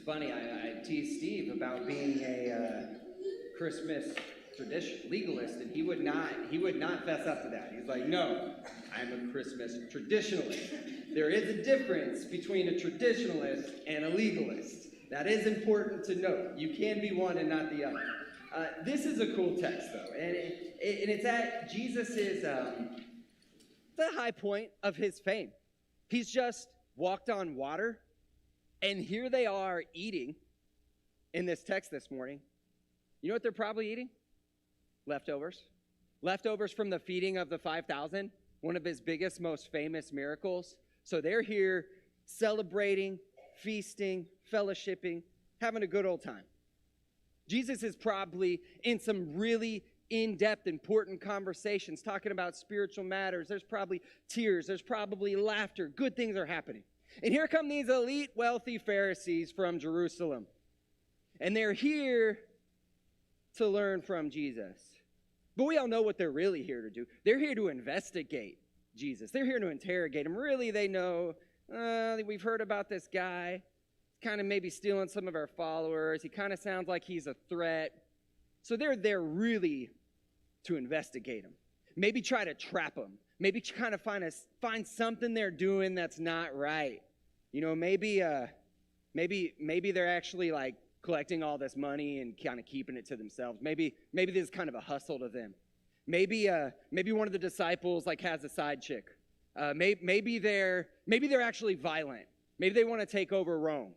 funny. I teased Steve about being a Christmas tradition legalist, and he would not fess up to that. He's like, no, I'm a Christmas traditionalist. There is a difference between a traditionalist and a legalist. That is important to note. You can be one and not the other. This is a cool text, though, and it's at Jesus's the high point of his fame. He's just walked on water, and here they are eating in this text this morning. You know what they're probably eating? Leftovers. Leftovers from the feeding of the 5,000, one of his biggest, most famous miracles. So they're here celebrating, feasting, fellowshipping, having a good old time. Jesus is probably in some really in-depth, important conversations, talking about spiritual matters. There's probably tears. There's probably laughter. Good things are happening. And here come these elite, wealthy Pharisees from Jerusalem. And they're here to learn from Jesus. But we all know what they're really here to do. They're here to investigate Jesus. They're here to interrogate him. Really, they know, we've heard about this guy. He's kind of maybe stealing some of our followers. He kind of sounds like he's a threat. So they're there really to investigate him. Maybe try to trap him. Maybe kind of find something they're doing that's not right. You know, maybe they're actually like collecting all this money and kind of keeping it to themselves. Maybe this is kind of a hustle to them. Maybe one of the disciples like has a side chick. Maybe they're actually violent. Maybe they want to take over Rome.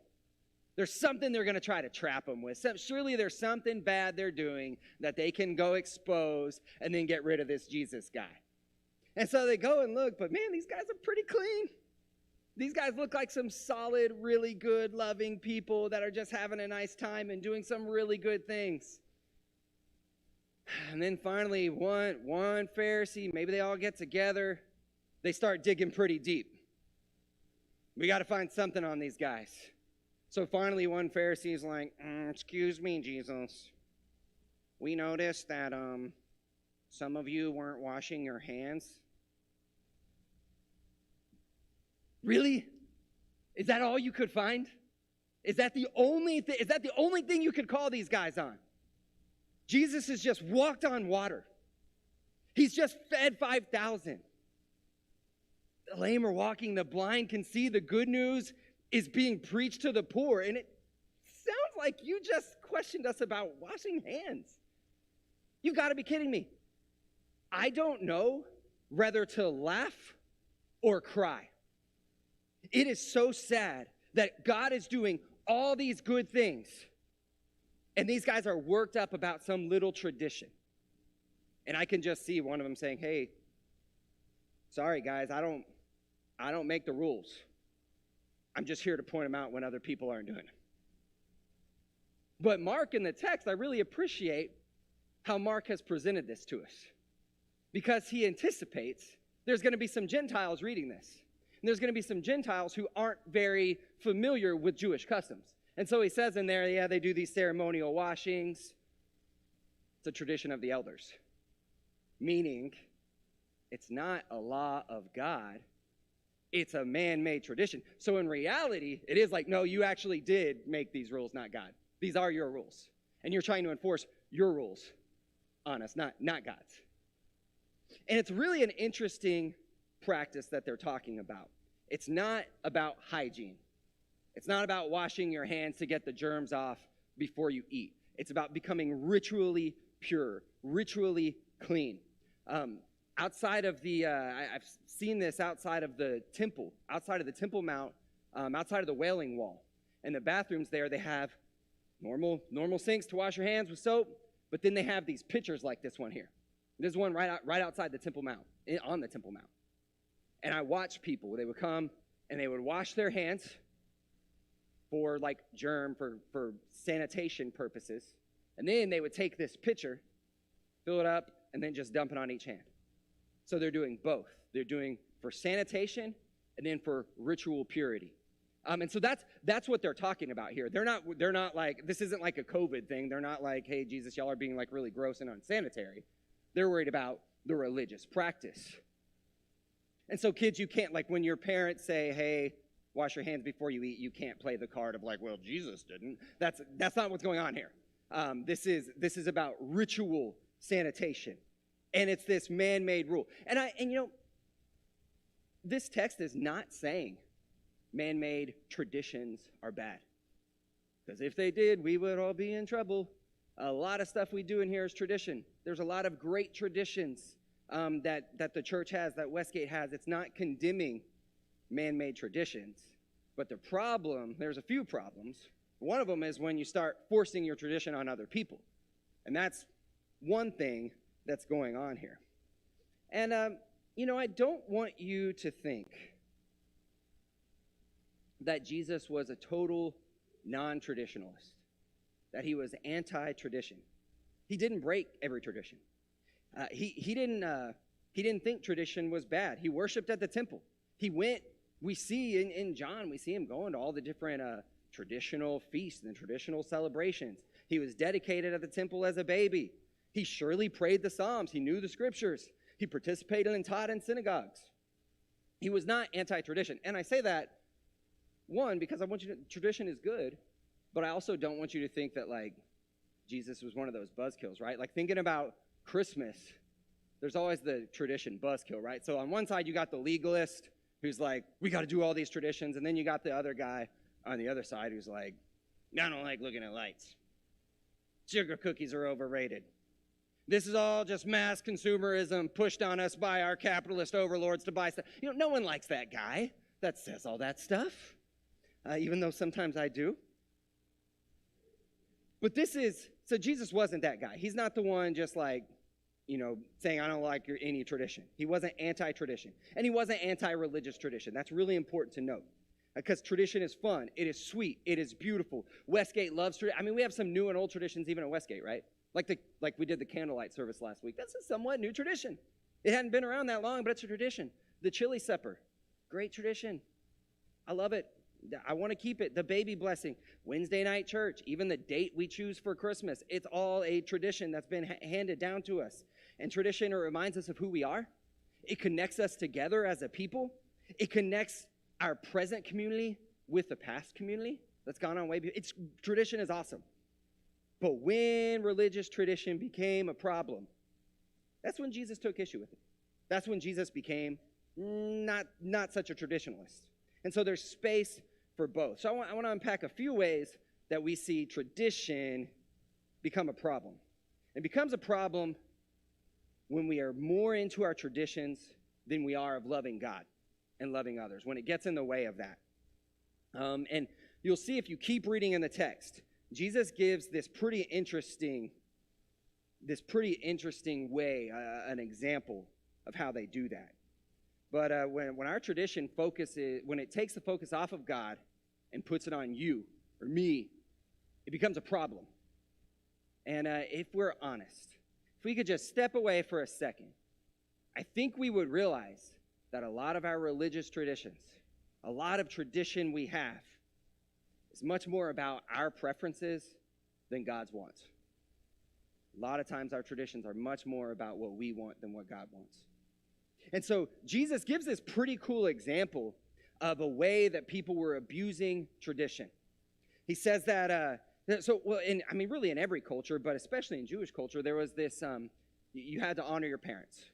There's something they're going to try to trap them with. Surely there's something bad they're doing that they can go expose and then get rid of this Jesus guy. And so they go and look, but man, these guys are pretty clean. These guys look like some solid, really good, loving people that are just having a nice time and doing some really good things. And then finally, one Pharisee, maybe they all get together. They start digging pretty deep. We got to find something on these guys. So finally, one Pharisee is like, excuse me, Jesus. We noticed that some of you weren't washing your hands. Really? Is that all you could find? Is that the only thing you could call these guys on? Jesus has just walked on water. He's just fed 5,000. The lame are walking, the blind can see, the good news is being preached to the poor. And it sounds like you just questioned us about washing hands. You've got to be kidding me. I don't know whether to laugh or cry. It is so sad that God is doing all these good things, and these guys are worked up about some little tradition. And I can just see one of them saying, hey, sorry guys, I don't make the rules. I'm just here to point them out when other people aren't doing it. But Mark in the text, I really appreciate how Mark has presented this to us, because he anticipates there's going to be some Gentiles reading this. And there's going to be some Gentiles who aren't very familiar with Jewish customs. And so he says in there, yeah, they do these ceremonial washings. It's a tradition of the elders. Meaning, it's not a law of God. It's a man-made tradition. So in reality, it is like, no, you actually did make these rules, not God. These are your rules. And you're trying to enforce your rules on us, not God's. And it's really an interesting practice that they're talking about. It's not about hygiene. It's not about washing your hands to get the germs off before you eat. It's about becoming ritually pure, ritually clean. Outside of the, I've seen this outside of the Temple Mount, outside of the Wailing Wall. In the bathrooms there, they have normal sinks to wash your hands with soap, but then they have these pitchers like this one here. There's one right outside the Temple Mount, on the Temple Mount. And I watched people. They would come and they would wash their hands for like for sanitation purposes. And then they would take this pitcher, fill it up, and then just dump it on each hand. So they're doing both. They're doing for sanitation and then for ritual purity. And so that's what they're talking about here. They're not like, this isn't like a COVID thing. They're not like, hey, Jesus, y'all are being like really gross and unsanitary. They're worried about the religious practice. And so kids, you can't, like when your parents say, hey, wash your hands before you eat, you can't play the card of like, well, Jesus didn't. That's not what's going on here. This is about ritual sanitation, and it's this man-made rule. And this text is not saying man-made traditions are bad, because if they did, we would all be in trouble. A lot of stuff we do in here is tradition. There's a lot of great traditions that the church has, that Westgate has. It's not condemning man-made traditions, but there's a few problems. One of them is when you start forcing your tradition on other people, and that's one thing that's going on here. And I don't want you to think that Jesus was a total non-traditionalist, that he was anti-tradition. He didn't break every tradition. He didn't think tradition was bad. He worshiped at the temple. We see in John, we see him going to all the different traditional feasts and traditional celebrations. He was dedicated at the temple as a baby. He surely prayed the Psalms. He knew the scriptures. He participated and taught in synagogues. He was not anti-tradition. And I say that, one, because tradition is good, but I also don't want you to think that, like, Jesus was one of those buzzkills, right? Like, thinking about Christmas, there's always the tradition buzzkill, right? So on one side, you got the legalist who's like, we got to do all these traditions. And then you got the other guy on the other side who's like, I don't like looking at lights. Sugar cookies are overrated. This is all just mass consumerism pushed on us by our capitalist overlords to buy stuff. No one likes that guy that says all that stuff, even though sometimes I do. But so Jesus wasn't that guy. He's not the one just like, saying I don't like any tradition. He wasn't anti-tradition. And he wasn't anti-religious tradition. That's really important to note. Because tradition is fun. It is sweet. It is beautiful. Westgate loves tradition. I mean, we have some new and old traditions even at Westgate, right? Like we did the candlelight service last week. That's a somewhat new tradition. It hadn't been around that long, but it's a tradition. The chili supper, great tradition. I love it. I want to keep it. The baby blessing, Wednesday night church, even the date we choose for Christmas. It's all a tradition that's been handed down to us. And tradition, it reminds us of who we are. It connects us together as a people. It connects our present community with the past community that's gone on way before. Tradition is awesome. But when religious tradition became a problem, that's when Jesus took issue with it. That's when Jesus became not such a traditionalist. And so there's space for both. So I want to unpack a few ways that we see tradition become a problem. It becomes a problem when we are more into our traditions than we are of loving God and loving others, when it gets in the way of that. And you'll see if you keep reading in the text, Jesus gives this pretty interesting way, an example of how they do that. But when our tradition when it takes the focus off of God and puts it on you or me, it becomes a problem. And if we're honest, if we could just step away for a second, I think we would realize that a lot of our religious traditions, a lot of tradition we have, is much more about our preferences than God's wants. A lot of times our traditions are much more about what we want than what God wants. And so Jesus gives this pretty cool example of a way that people were abusing tradition. He says that, really in every culture, but especially in Jewish culture, there was this, you had to honor your parents.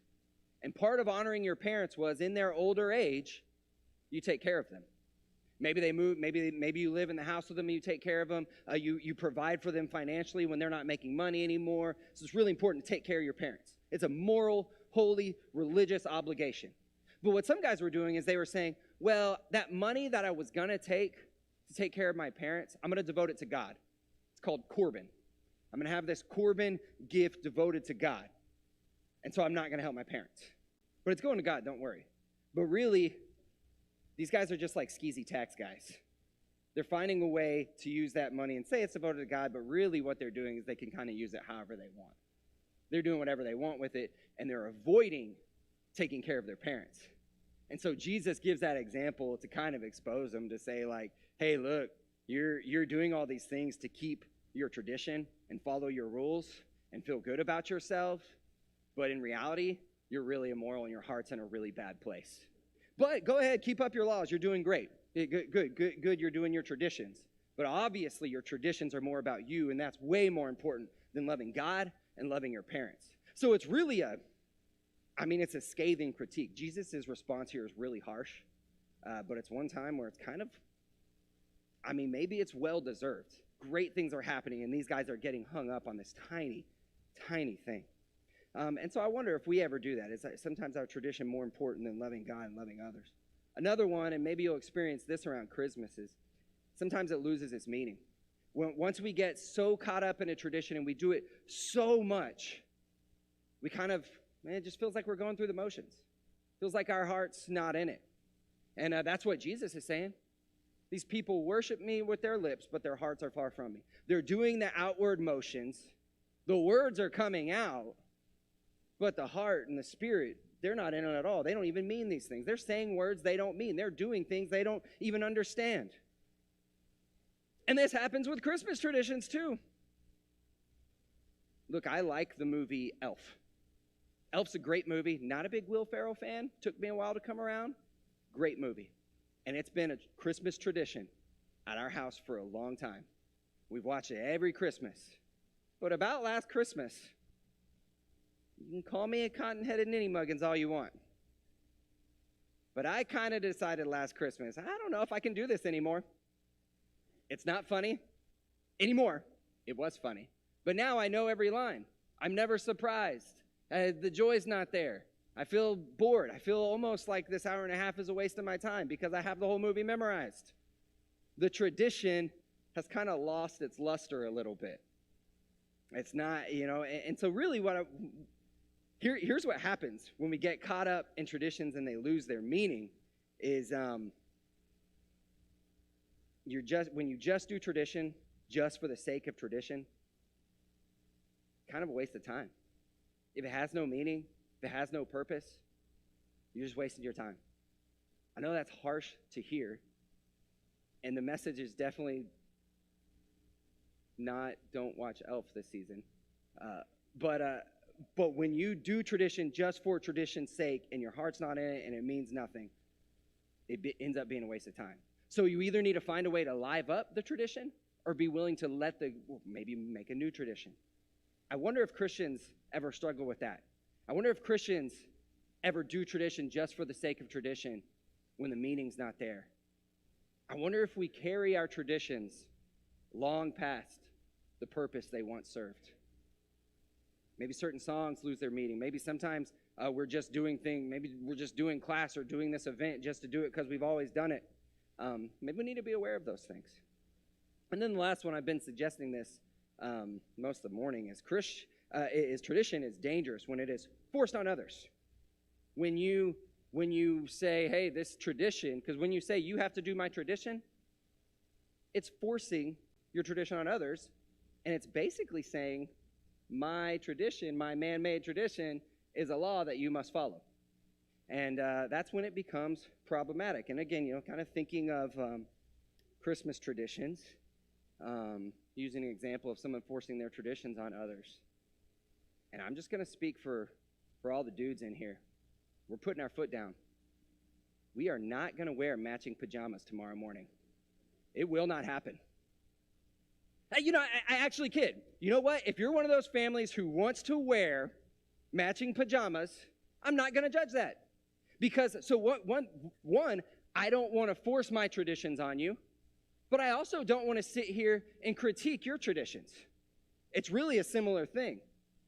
And part of honoring your parents was in their older age, you take care of them. Maybe they move, maybe you live in the house with them and you take care of them. You provide for them financially when they're not making money anymore. So it's really important to take care of your parents. It's a moral, holy, religious obligation. But what some guys were doing is they were saying, well, that money that I was going to take care of my parents, I'm going to devote it to God. It's called Corban. I'm going to have this Corban gift devoted to God. And so I'm not going to help my parents. But it's going to God, don't worry. But really, these guys are just like skeezy tax guys. They're finding a way to use that money and say it's devoted to God, but really what they're doing is they can kind of use it however they want. They're doing whatever they want with it, and they're avoiding taking care of their parents. And so Jesus gives that example to kind of expose them, to say like, hey, look, you're doing all these things to keep your tradition and follow your rules and feel good about yourself, but in reality, you're really immoral and your heart's in a really bad place. But go ahead, keep up your laws. You're doing great. Good, you're doing your traditions. But obviously your traditions are more about you, and that's way more important than loving God and loving your parents. So it's really it's a scathing critique. Jesus' response here is really harsh, but it's one time where it's kind of, maybe it's well-deserved. Great things are happening, and these guys are getting hung up on this tiny, tiny thing. And so I wonder if we ever do that. Is sometimes our tradition more important than loving God and loving others? Another one, and maybe you'll experience this around Christmas, is sometimes it loses its meaning. Once we get so caught up in a tradition and we do it so much, we it just feels like we're going through the motions. Feels like our heart's not in it. And that's what Jesus is saying. These people worship me with their lips, but their hearts are far from me. They're doing the outward motions. The words are coming out, but the heart and the spirit, they're not in it at all. They don't even mean these things. They're saying words they don't mean. They're doing things they don't even understand. And this happens with Christmas traditions too. Look, I like the movie Elf. Elf's a great movie. Not a big Will Ferrell fan. Took me a while to come around. Great movie. And it's been a Christmas tradition at our house for a long time. We've watched it every Christmas. But about last Christmas, you can call me a cotton-headed ninny-muggins all you want. But I kind of decided last Christmas, I don't know if I can do this anymore. It's not funny anymore. It was funny. But now I know every line. I'm never surprised. The joy's not there. I feel bored. I feel almost like this hour and a half is a waste of my time because I have the whole movie memorized. The tradition has kind of lost its luster a little bit. It's not, and so really here's what happens when we get caught up in traditions and they lose their meaning is when you just do tradition just for the sake of tradition, kind of a waste of time. If it has no meaning, if it has no purpose, you're just wasting your time. I know that's harsh to hear, and the message is definitely not don't watch Elf this season. But when you do tradition just for tradition's sake and your heart's not in it and it means nothing, it ends up being a waste of time. So you either need to find a way to live up the tradition or be willing to maybe make a new tradition. I wonder if Christians ever struggle with that. I wonder if Christians ever do tradition just for the sake of tradition when the meaning's not there. I wonder if we carry our traditions long past the purpose they once served. Maybe certain songs lose their meaning. Maybe sometimes we're just doing things. Maybe we're just doing class or doing this event just to do it because we've always done it. Maybe we need to be aware of those things. And then the last one, I've been suggesting this most of the morning, is tradition is dangerous when it is forced on others. When you say, hey, this tradition, because when you say you have to do my tradition, it's forcing your tradition on others, and it's basically saying my tradition, my man-made tradition, is a law that you must follow. And that's when it becomes problematic. And again, kind of thinking of Christmas traditions, using an example of someone forcing their traditions on others. And I'm just going to speak for all the dudes in here. We're putting our foot down. We are not going to wear matching pajamas tomorrow morning. It will not happen. I actually kid. You know what? If you're one of those families who wants to wear matching pajamas, I'm not going to judge that. Because, one, I don't want to force my traditions on you, but I also don't want to sit here and critique your traditions. It's really a similar thing.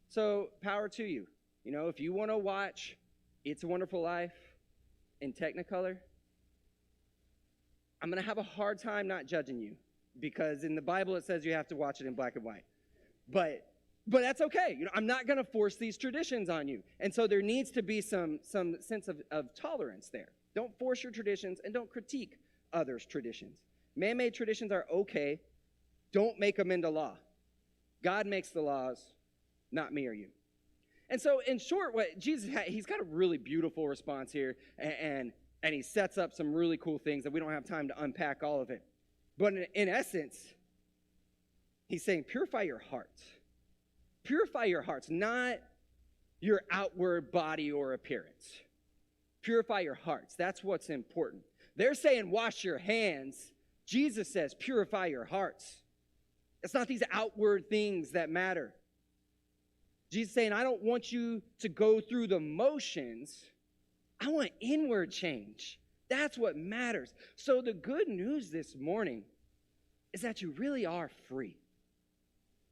So, power to you. If you want to watch It's a Wonderful Life in Technicolor, I'm going to have a hard time not judging you because in the Bible it says you have to watch it in black and white. But that's okay. I'm not going to force these traditions on you. And so there needs to be some sense of tolerance there. Don't force your traditions and don't critique others' traditions. Man-made traditions are okay. Don't make them into law. God makes the laws, not me or you. And so in short, what Jesus he's got a really beautiful response here, and he sets up some really cool things that we don't have time to unpack all of it. But in essence, he's saying purify your hearts. Purify your hearts, not your outward body or appearance. Purify your hearts. That's what's important. They're saying wash your hands. Jesus says purify your hearts. It's not these outward things that matter. Jesus is saying, I don't want you to go through the motions. I want inward change. That's what matters. So the good news this morning is that you really are free.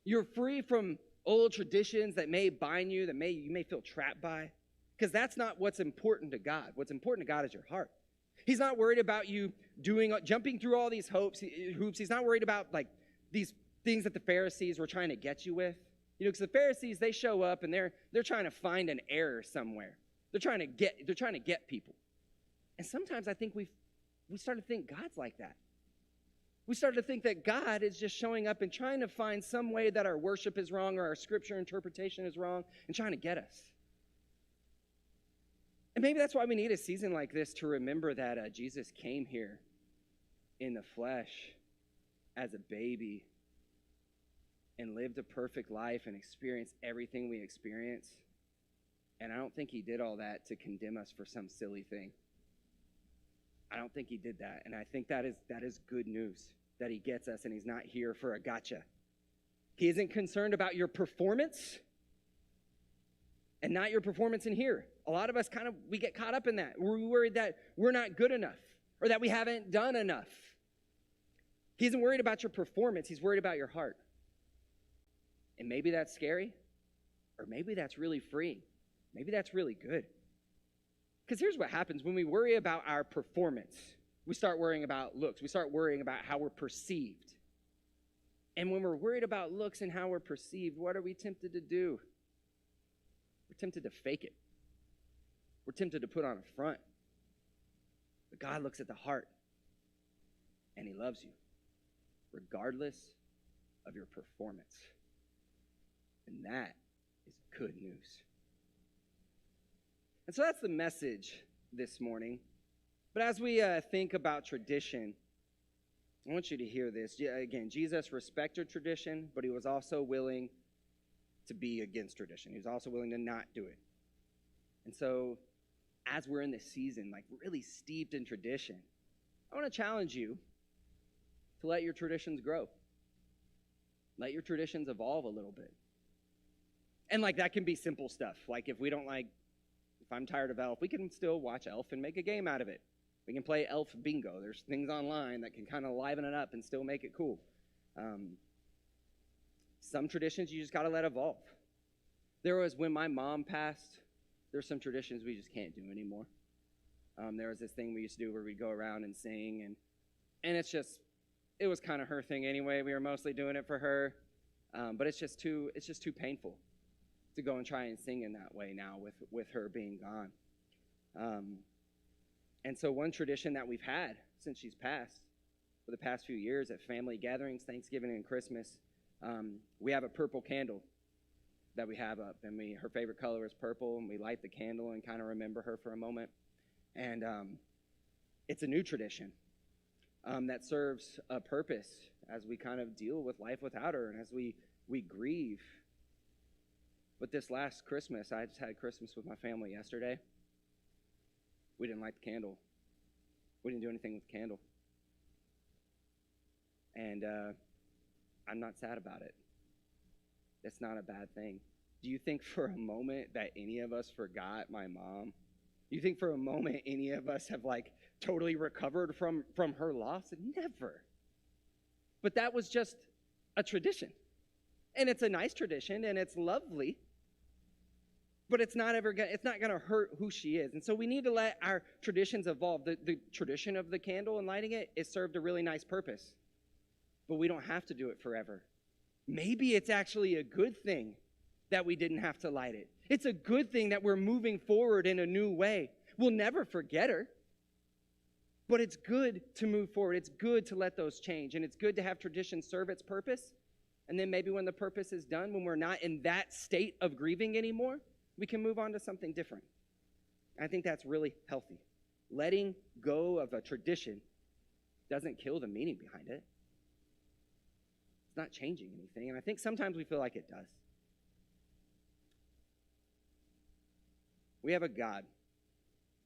You're free from old traditions that may bind you, that you may feel trapped by, because that's not what's important to God. What's important to God is your heart. He's not worried about you jumping through all these hoops. He's not worried about like these things that the Pharisees were trying to get you with. You know, because the Pharisees, they show up and they're trying to find an error somewhere. They're trying to get people. And sometimes I think we start to think God's like that. We start to think that God is just showing up and trying to find some way that our worship is wrong or our scripture interpretation is wrong and trying to get us. And maybe that's why we need a season like this to remember that Jesus came here in the flesh as a baby and lived a perfect life and experienced everything we experience. And I don't think he did all that to condemn us for some silly thing. I don't think he did that. And I think that is good news, that he gets us and he's not here for a gotcha. He isn't concerned about your performance and not your performance in here. A lot of us we get caught up in that. We're worried that we're not good enough or that we haven't done enough. He isn't worried about your performance. He's worried about your heart. And maybe that's scary, or maybe that's really freeing. Maybe that's really good. Because here's what happens when we worry about our performance. We start worrying about looks. We start worrying about how we're perceived. And when we're worried about looks and how we're perceived, what are we tempted to do? We're tempted to fake it. We're tempted to put on a front. But God looks at the heart, and he loves you, regardless of your performance. And that is good news. And so that's the message this morning. But as we think about tradition, I want you to hear this. Again, Jesus respected tradition, but he was also willing to be against tradition. He was also willing to not do it. And so as we're in this season, like really steeped in tradition, I want to challenge you to let your traditions grow. Let your traditions evolve a little bit. And like that can be simple stuff. Like if I'm tired of Elf, we can still watch Elf and make a game out of it. We can play Elf bingo. There's things online that can kind of liven it up and still make it cool. Some traditions you just got to let evolve. When my mom passed, there's some traditions we just can't do anymore. There was this thing we used to do where we'd go around and sing, and it was kind of her thing anyway. We were mostly doing it for her, but it's just too painful to go and try and sing in that way now with her being gone. And so one tradition that we've had since she's passed for the past few years at family gatherings, Thanksgiving and Christmas, we have a purple candle that we have up, and her favorite color is purple, and we light the candle and kind of remember her for a moment. And it's a new tradition that serves a purpose as we kind of deal with life without her and as we grieve. But this last Christmas, I just had Christmas with my family yesterday. We didn't light the candle. We didn't do anything with the candle. And I'm not sad about it. That's not a bad thing. Do you think for a moment that any of us forgot my mom? Do you think for a moment any of us have totally recovered from her loss? Never. But that was just a tradition. And it's a nice tradition and it's lovely. But it's not going to hurt who she is. And so we need to let our traditions evolve. The tradition of the candle and lighting it served a really nice purpose. But we don't have to do it forever. Maybe it's actually a good thing that we didn't have to light it. It's a good thing that we're moving forward in a new way. We'll never forget her. But it's good to move forward. It's good to let those change. And it's good to have tradition serve its purpose. And then maybe when the purpose is done, when we're not in that state of grieving anymore, we can move on to something different. I think that's really healthy. Letting go of a tradition doesn't kill the meaning behind it. It's not changing anything, and I think sometimes we feel like it does. We have a God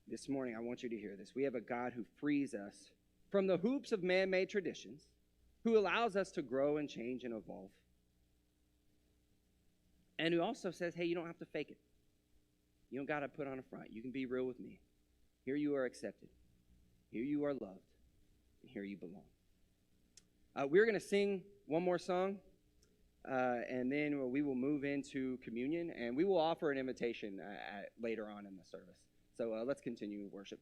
this morning, I want you to hear this. We have a God who frees us from the hoops of man-made traditions, who allows us to grow and change and evolve, and who also says, hey, you don't have to fake it. You don't got to put on a front. You can be real with me. Here you are accepted. Here you are loved. And here you belong. We're going to sing one more song, and then we will move into communion, and we will offer an invitation later on in the service. So let's continue worship.